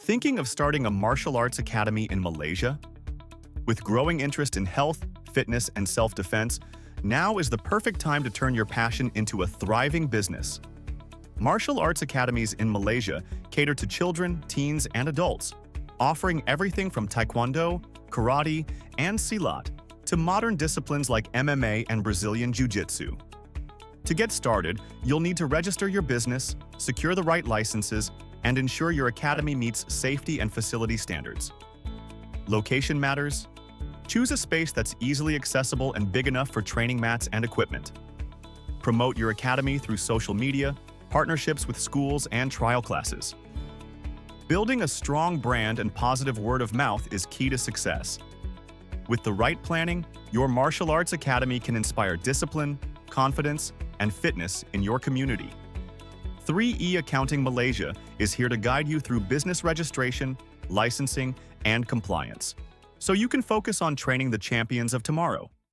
Thinking of starting a martial arts academy in Malaysia? With growing interest in health, fitness, and self-defense, now is the perfect time to turn your passion into a thriving business. Martial arts academies in Malaysia cater to children, teens, and adults, offering everything from Taekwondo, karate, and Silat to modern disciplines like MMA and Brazilian Jiu-Jitsu. To get started, you'll need to register your business, secure the right licenses, and ensure your academy meets safety and facility standards. Location matters. Choose a space that's easily accessible and big enough for training mats and equipment. Promote your academy through social media, partnerships with schools, and trial classes. Building a strong brand and positive word of mouth is key to success. With the right planning, your martial arts academy can inspire discipline, confidence, and fitness in your community. 3E Accounting Malaysia is here to guide you through business registration, licensing, and compliance, so you can focus on training the champions of tomorrow.